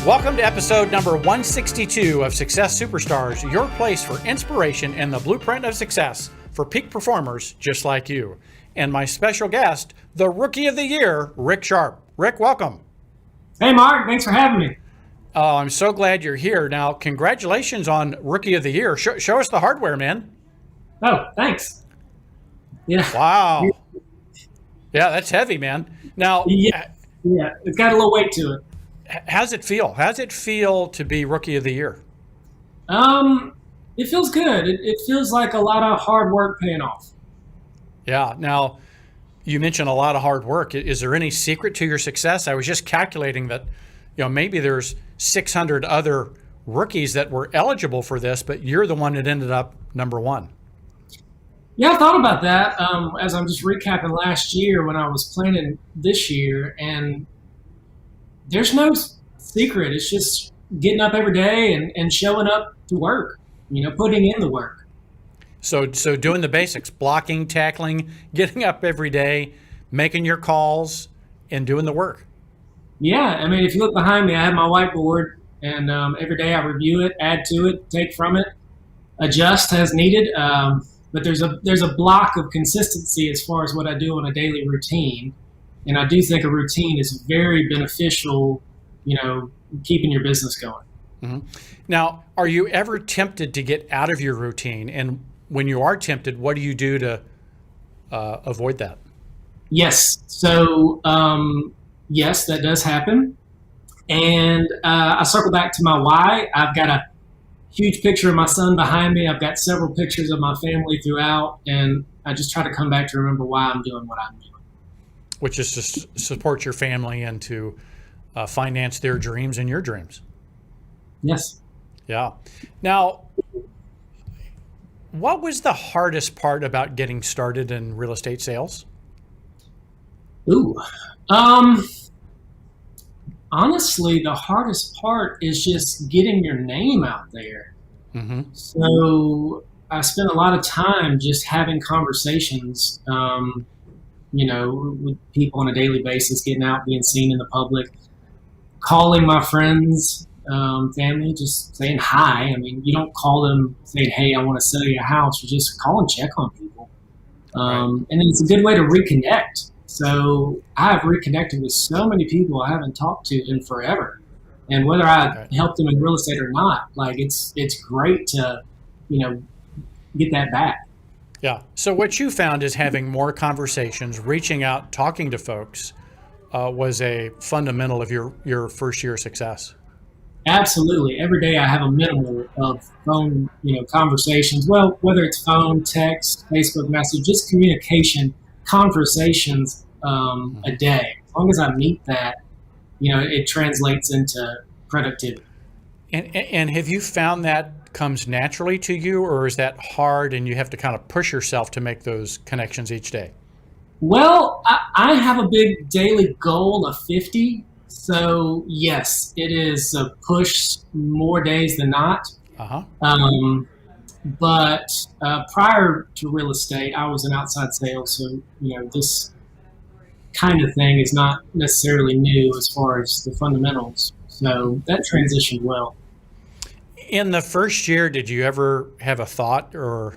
Welcome to episode number 162 of Success Superstars, your place for inspiration and the blueprint of success for peak performers just like you. And my special guest, the Rookie of the Year, Rick Sharpe. Rick, welcome. Hey, Mark. Thanks for having me. Oh, I'm so glad you're here. Now, congratulations on Rookie of the Year. Show us the hardware, man. Oh, thanks. Yeah. Wow. Yeah, that's heavy, man. Now, yeah, it's got a little weight to it. How's it feel? How's it feel to be Rookie of the Year? It feels good. It feels like a lot of hard work paying off. Yeah. Now, you mentioned a lot of hard work. Is there any secret to your success? I was just calculating that, maybe there's 600 other rookies that were eligible for this, but you're the one that ended up number one. Yeah, I thought about that as I'm just recapping last year when I was planning this year, and there's no secret. It's just getting up every day and showing up to work, putting in the work. So doing the basics, blocking, tackling, getting up every day, making your calls, and doing the work. Yeah, I mean, if you look behind me, I have my whiteboard, and every day I review it, add to it, take from it, adjust as needed. But there's a block of consistency as far as what I do on a daily routine. And I do think a routine is very beneficial, keeping your business going. Mm-hmm. Now, are you ever tempted to get out of your routine? And when you are tempted, what do you do to avoid that? Yes. So, yes, that does happen. And I circle back to my why. I've got a huge picture of my son behind me. I've got several pictures of my family throughout. And I just try to come back to remember why I'm doing what I'm doing. Which is to support your family and to finance their dreams and your dreams. Yes. Yeah. Now, what was the hardest part about getting started in real estate sales? Honestly, the hardest part is just getting your name out there. Mm-hmm. So I spent a lot of time just having conversations, with people on a daily basis, getting out, being seen in the public, calling my friends, family, just saying hi. I mean, you don't call them saying, hey, I want to sell you a house. You just call and check on people. Right. And then it's a good way to reconnect. So I've reconnected with so many people I haven't talked to in forever. And whether I help them in real estate or not, it's great to, get that back. Yeah. So what you found is having more conversations, reaching out, talking to folks was a fundamental of your first year success. Absolutely. Every day I have a minimum of phone, conversations. Well, whether it's phone, text, Facebook message, just communication, conversations a day. As long as I meet that, it translates into productivity. And have you found that comes naturally to you, or is that hard and you have to kind of push yourself to make those connections each day? Well, I have a big daily goal of 50. So yes, it is a push more days than not. Uh-huh. But prior to real estate, I was in outside sales. So, this kind of thing is not necessarily new as far as the fundamentals. So that transitioned well. In the first year, did you ever have a thought or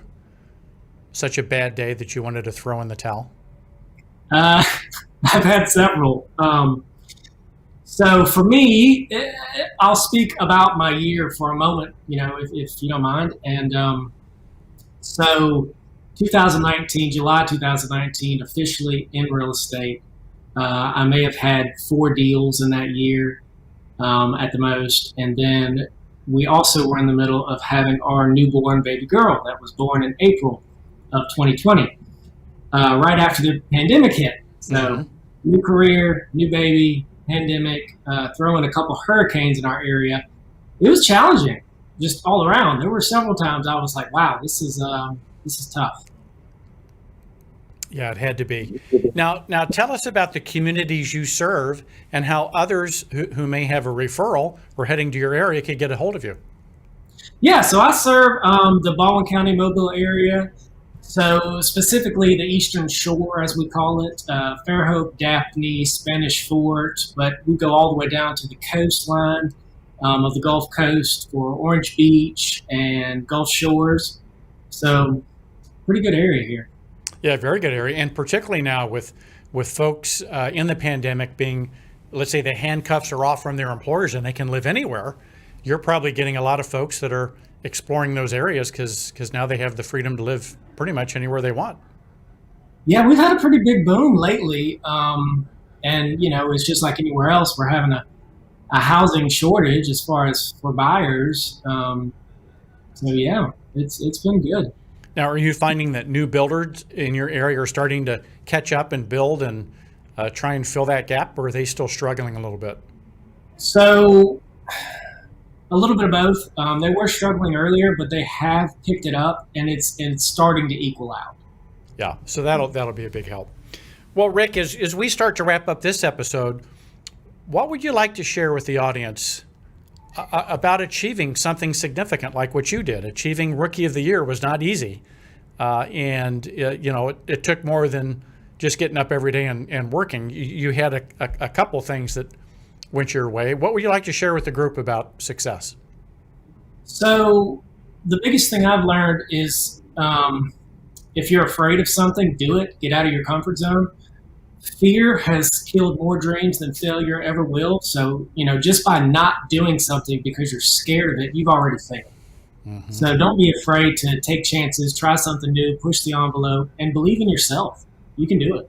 such a bad day that you wanted to throw in the towel? I've had several. So for me, I'll speak about my year for a moment, if you don't mind. And so 2019, July 2019, officially in real estate. I may have had 4 deals in that year at the most. And then we also were in the middle of having our newborn baby girl that was born in April of 2020, right after the pandemic hit. So new career, new baby, pandemic, throw in a couple hurricanes in our area. It was challenging just all around. There were several times I was like, wow, this is tough. Yeah, it had to be. Now tell us about the communities you serve and how others who may have a referral or heading to your area could get a hold of you. Yeah, so I serve the Baldwin County Mobile area. So specifically the Eastern Shore, as we call it, Fairhope, Daphne, Spanish Fort, but we go all the way down to the coastline of the Gulf Coast for Orange Beach and Gulf Shores. So pretty good area here. Yeah, very good area. And particularly now with folks in the pandemic being, let's say the handcuffs are off from their employers and they can live anywhere, you're probably getting a lot of folks that are exploring those areas because now they have the freedom to live pretty much anywhere they want. Yeah, we've had a pretty big boom lately. And, it's just like anywhere else. We're having a housing shortage as far as for buyers. So, yeah, it's been good. Now, are you finding that new builders in your area are starting to catch up and build and try and fill that gap, or are they still struggling a little bit? So a little bit of both. They were struggling earlier, but they have picked it up, and it's starting to equal out. Yeah, so that'll be a big help. Well, Rick, as we start to wrap up this episode, what would you like to share with the audience about achieving something significant like what you did? Achieving Rookie of the Year was not easy, and it took more than just getting up every day and working. You had a couple things that went your way. What would you like to share with the group about success? So the biggest thing I've learned is if you're afraid of something, do it. Get out of your comfort zone. Fear has killed more dreams than failure ever will. So, just by not doing something because you're scared of it, you've already failed. Mm-hmm. So don't be afraid to take chances, try something new, push the envelope, and believe in yourself. You can do it.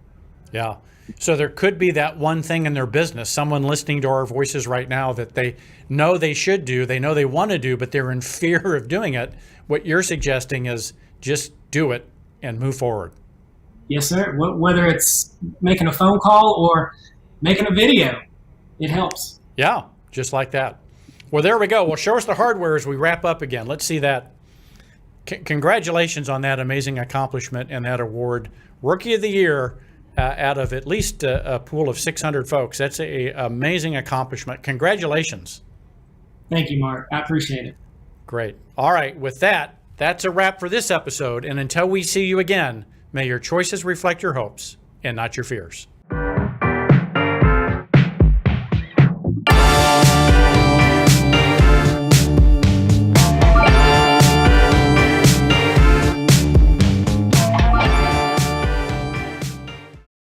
Yeah. So there could be that one thing in their business, someone listening to our voices right now that they know they should do, they know they want to do, but they're in fear of doing it. What you're suggesting is just do it and move forward. Yes, sir. Whether it's making a phone call or making a video, it helps. Yeah, just like that. Well, there we go. Well, show us the hardware as we wrap up again. Let's see that. Congratulations on that amazing accomplishment and that award. Rookie of the Year out of at least a pool of 600 folks. That's an amazing accomplishment. Congratulations. Thank you, Mark. I appreciate it. Great. All right. With that, that's a wrap for this episode. And until we see you again, may your choices reflect your hopes and not your fears.